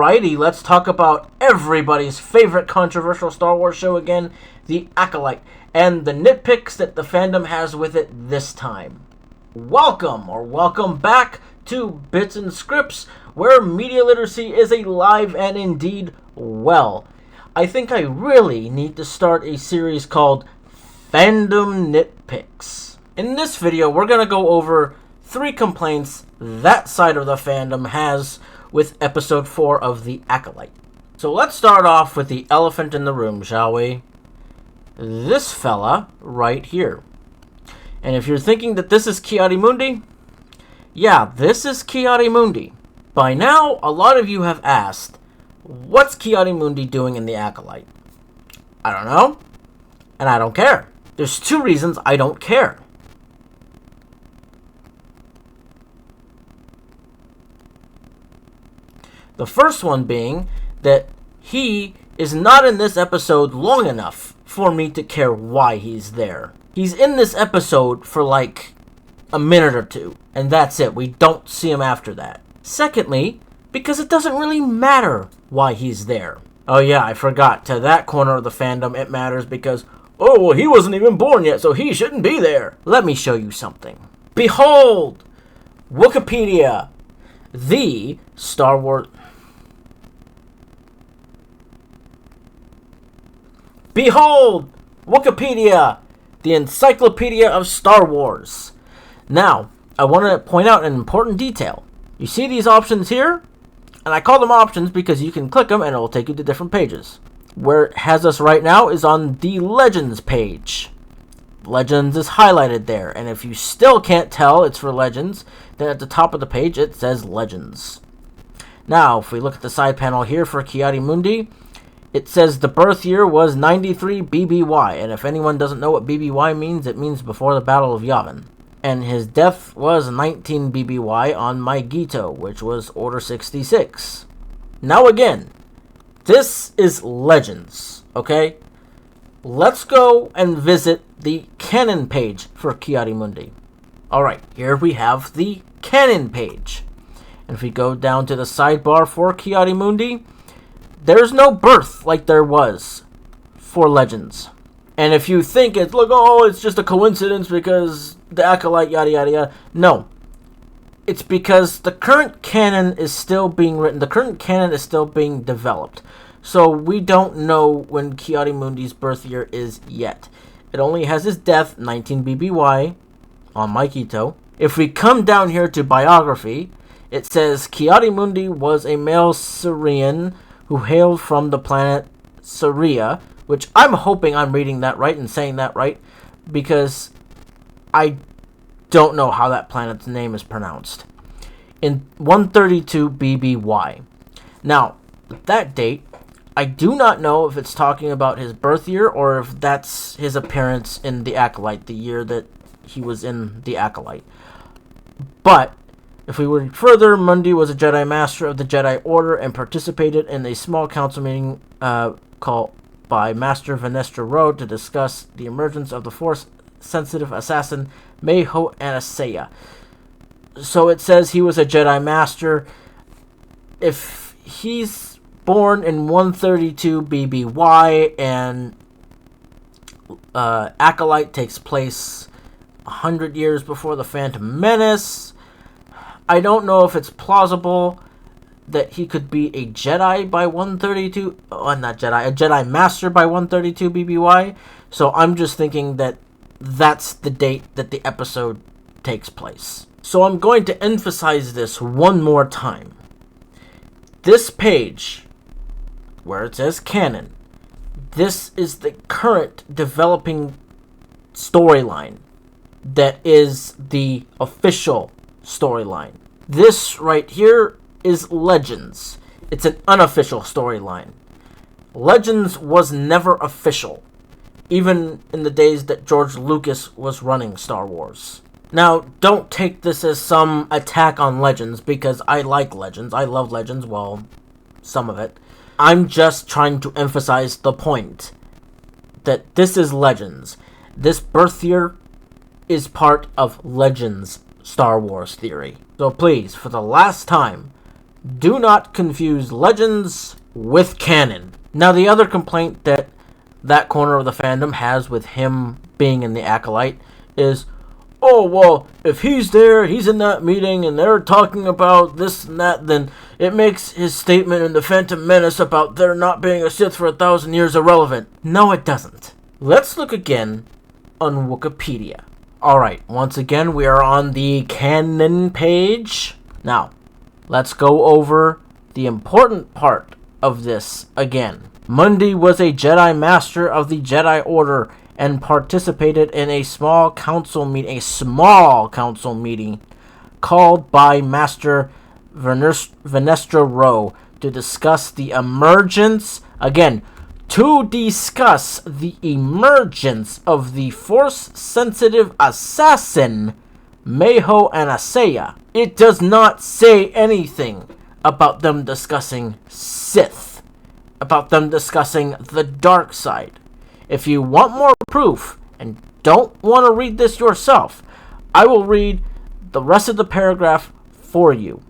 Alrighty, let's talk about everybody's favorite controversial Star Wars show again, The Acolyte, and the nitpicks that the fandom has with it this time. Welcome back to Bits and Scripts, where media literacy is alive and indeed well. I think I really need to start a series called Fandom Nit-Picks. In this video, we're going to go over 3 complaints that side of the fandom has with episode 4 of The Acolyte. So let's start off with the elephant in the room, shall we? This fella right here. And if you're thinking that this is Ki-Adi-Mundi, yeah, this is Ki-Adi-Mundi. By now, a lot of you have asked, what's Ki-Adi-Mundi doing in The Acolyte? I don't know, and I don't care. There's 2 reasons I don't care. The first one being that he is not in this episode long enough for me to care why he's there. He's in this episode for like a minute or 2, and that's it. We don't see him after that. Secondly, because it doesn't really matter why he's there. Oh yeah, I forgot. To that corner of the fandom, it matters because, oh, well, he wasn't even born yet, so he shouldn't be there. Let me show you something. Behold! Wikipedia! The Star Wars... Behold! Wikipedia! The Encyclopedia of Star Wars. Now, I want to point out an important detail. You see these options here? And I call them options because you can click them and it will take you to different pages. Where it has us right now is on the Legends page. Legends is highlighted there, and if you still can't tell it's for Legends, then at the top of the page it says Legends. Now, if we look at the side panel here for Ki-Adi-Mundi, it says the birth year was 93 BBY, and if anyone doesn't know what BBY means, it means before the Battle of Yavin. And his death was 19 BBY on Maigito, which was Order 66. Now again, this is Legends, okay? Let's go and visit the canon page for Ki-Adi-Mundi. Alright, here we have the canon page. And if we go down to the sidebar for Ki-Adi-Mundi, there's no birth like there was for Legends. And if you think it's like, oh, it's just a coincidence because the Acolyte, yada yada yada. No. It's because the current canon is still being written. The current canon is still being developed. So we don't know when Ki-Adi-Mundi's birth year is yet. It only has his death, 19 BBY, on Maikito. If we come down here to biography, it says Ki-Adi-Mundi was a male Syrian who hailed from the planet Syria, which I'm hoping I'm reading that right and saying that right, because I don't know how that planet's name is pronounced. In 132 BBY. Now, with that date, I do not know if it's talking about his birth year or if that's his appearance in The Acolyte, the year that he was in The Acolyte. But if we read further, Mundi was a Jedi Master of the Jedi Order and participated in a small council meeting called by Master Vanestra Rode to discuss the emergence of the Force-sensitive assassin Mayho Anaseya. So it says he was a Jedi Master. If he's born in 132 BBY and Acolyte takes place 100 years before the Phantom Menace, I don't know if it's plausible that he could be a Jedi by 132... Oh, not Jedi. A Jedi Master by 132 BBY. So I'm just thinking that that's the date that the episode takes place. So I'm going to emphasize this one more time. This page, where it says canon, this is the current developing storyline that is the official storyline. This right here is Legends. It's an unofficial storyline. Legends was never official, even in the days that George Lucas was running Star Wars. Now, don't take this as some attack on Legends, because I like Legends. I love Legends, well, some of it. I'm just trying to emphasize the point that this is Legends. This birth year is part of Legends Star Wars theory. So please, for the last time, Do not confuse Legends with canon. Now, the other complaint that corner of the fandom has with him being in the Acolyte is, oh, well, if he's there, he's in that meeting, and they're talking about this and that, then it makes his statement in The Phantom Menace about there not being a Sith for 1,000 years irrelevant. No, it doesn't. Let's look again on Wikipedia. Alright, once again, we are on the canon page. Now, let's go over the important part of this again. Mundi was a Jedi Master of the Jedi Order and participated in a small council meeting called by Master Venestra Rowe to discuss the emergence of the Force-sensitive assassin Mayho Anaseya. It does not say anything about them discussing Sith, about them discussing the dark side. If you want more proof and don't want to read this yourself, I will read the rest of the paragraph for you.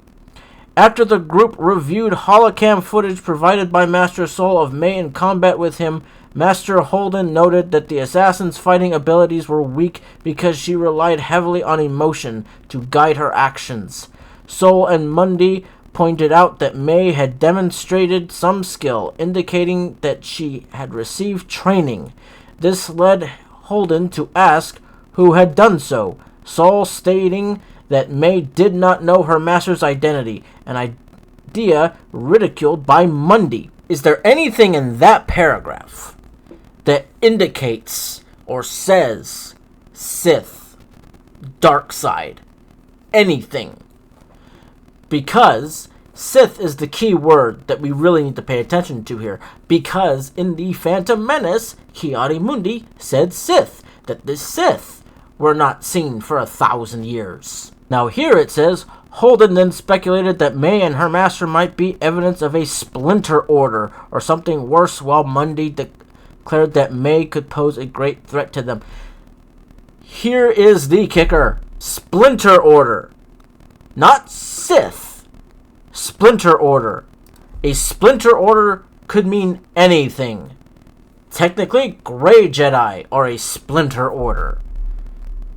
After the group reviewed holocam footage provided by Master Soul of May in combat with him, Master Holden noted that the assassin's fighting abilities were weak because she relied heavily on emotion to guide her actions. Soul and Mundi pointed out that May had demonstrated some skill, indicating that she had received training. This led Holden to ask who had done so, Soul stating that May did not know her master's identity, an idea ridiculed by Mundi. Is there anything in that paragraph that indicates or says Sith, dark side, anything? Because Sith is the key word that we really need to pay attention to here. Because in the Phantom Menace, Ki-Adi-Mundi said Sith, that the Sith were not seen for 1,000 years. Now here it says, Holden then speculated that May and her master might be evidence of a splinter order or something worse, while Mundi declared that May could pose a great threat to them. Here is the kicker. Splinter order. Not Sith. Splinter order. A splinter order could mean anything. Technically, Grey Jedi are a splinter order.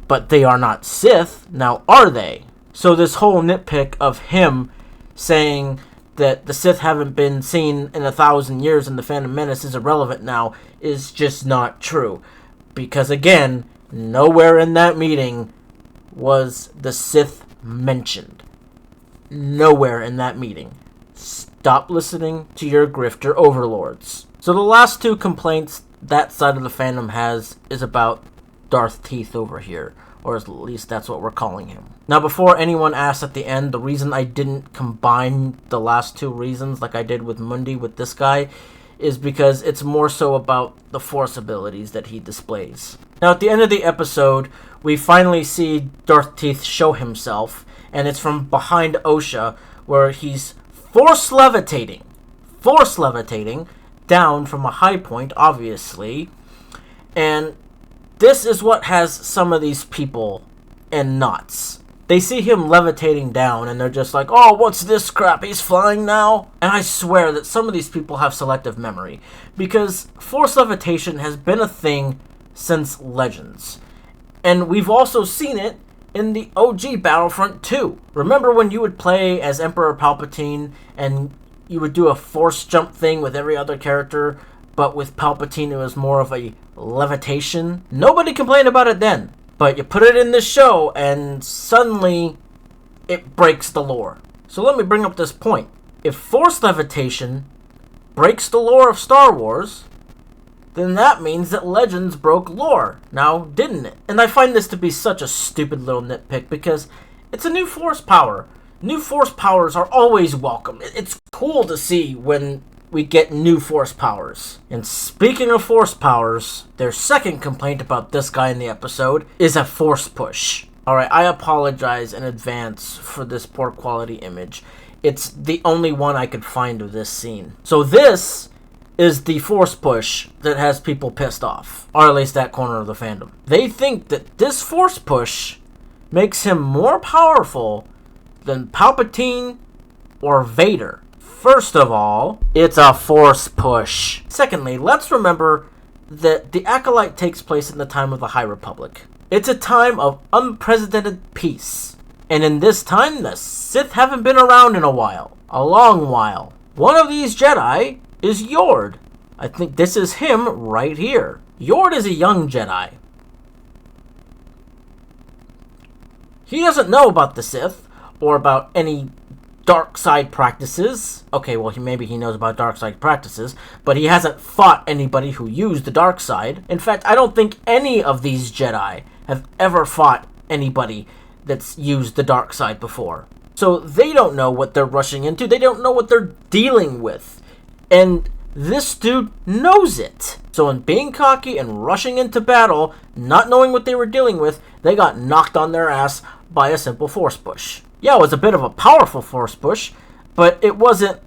But they are not Sith. Now, are they? So this whole nitpick of him saying that the Sith haven't been seen in 1,000 years in the Phantom Menace is irrelevant now is just not true. Because again, nowhere in that meeting was the Sith mentioned. Nowhere in that meeting. Stop listening to your grifter overlords. So the last two complaints that side of the fandom has is about Darth Teeth over here. Or at least that's what we're calling him. Now, before anyone asks at the end, the reason I didn't combine the last two reasons like I did with Mundi with this guy is because it's more so about the Force abilities that he displays. Now, at the end of the episode, we finally see Darth Teeth show himself, and it's from behind Osha, where he's force levitating down from a high point, obviously, and this is what has some of these people in knots. They see him levitating down and they're just like, oh, what's this crap? He's flying now? And I swear that some of these people have selective memory, because force levitation has been a thing since Legends. And we've also seen it in the OG Battlefront 2. Remember when you would play as Emperor Palpatine and you would do a force jump thing with every other character, but with Palpatine it was more of a levitation? Nobody complained about it then. But you put it in this show and suddenly it breaks the lore. So let me bring up this point. If force levitation breaks the lore of Star Wars, then that means that Legends broke lore. Now, didn't it? And I find this to be such a stupid little nitpick because it's a new force power. New force powers are always welcome. It's cool to see when we get new force powers. And speaking of force powers, their second complaint about this guy in the episode is a force push. Alright, I apologize in advance for this poor quality image. It's the only one I could find of this scene. So this is the force push that has people pissed off. Or at least that corner of the fandom. They think that this force push makes him more powerful than Palpatine or Vader? First of all, it's a Force push. Secondly, let's remember that the Acolyte takes place in the time of the High Republic. It's a time of unprecedented peace. And in this time, the Sith haven't been around in a while. A long while. One of these Jedi is Yord. I think this is him right here. Yord is a young Jedi. He doesn't know about the Sith or about any dark side practices. Okay, well, maybe he knows about dark side practices, but he hasn't fought anybody who used the dark side. In fact, I don't think any of these Jedi have ever fought anybody that's used the dark side before. So they don't know what they're rushing into. They don't know what they're dealing with. And this dude knows it. So in being cocky and rushing into battle, not knowing what they were dealing with, they got knocked on their ass by a simple Force push. Yeah, it was a bit of a powerful Force push, but it wasn't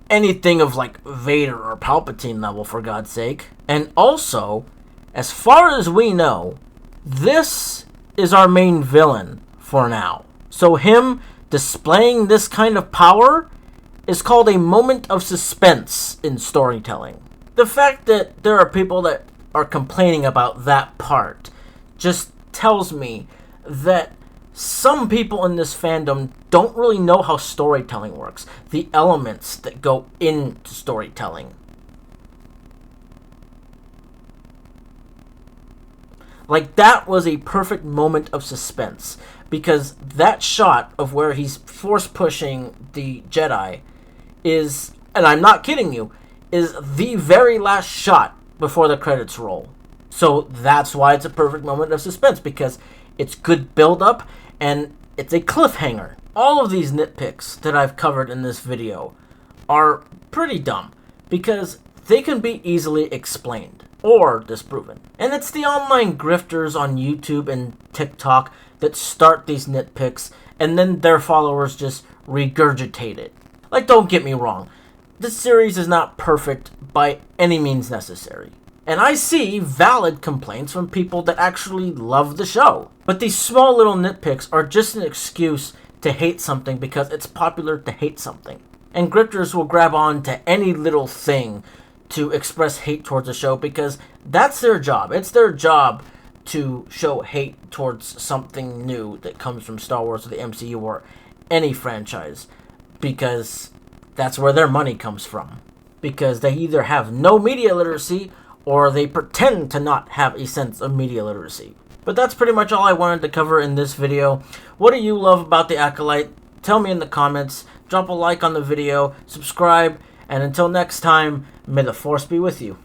anything of like Vader or Palpatine level, for God's sake. And also, as far as we know, this is our main villain for now. So him displaying this kind of power is called a moment of suspense in storytelling. The fact that there are people that are complaining about that part just tells me that some people in this fandom don't really know how storytelling works, the elements that go into storytelling. Like, that was a perfect moment of suspense, because that shot of where he's force pushing the Jedi is, and I'm not kidding you, is the very last shot before the credits roll. So that's why it's a perfect moment of suspense, because it's good build-up and it's a cliffhanger. All of these nitpicks that I've covered in this video are pretty dumb, because they can be easily explained or disproven. And it's the online grifters on YouTube and TikTok that start these nitpicks, and then their followers just regurgitate it. Like, don't get me wrong, this series is not perfect by any means necessary. And I see valid complaints from people that actually love the show. But these small little nitpicks are just an excuse to hate something because it's popular to hate something. And grifters will grab on to any little thing to express hate towards the show because that's their job. It's their job to show hate towards something new that comes from Star Wars or the MCU or any franchise, because that's where their money comes from. Because they either have no media literacy or they pretend to not have a sense of media literacy. But that's pretty much all I wanted to cover in this video. What do you love about the Acolyte? Tell me in the comments. Drop a like on the video, subscribe, and until next time, may the Force be with you.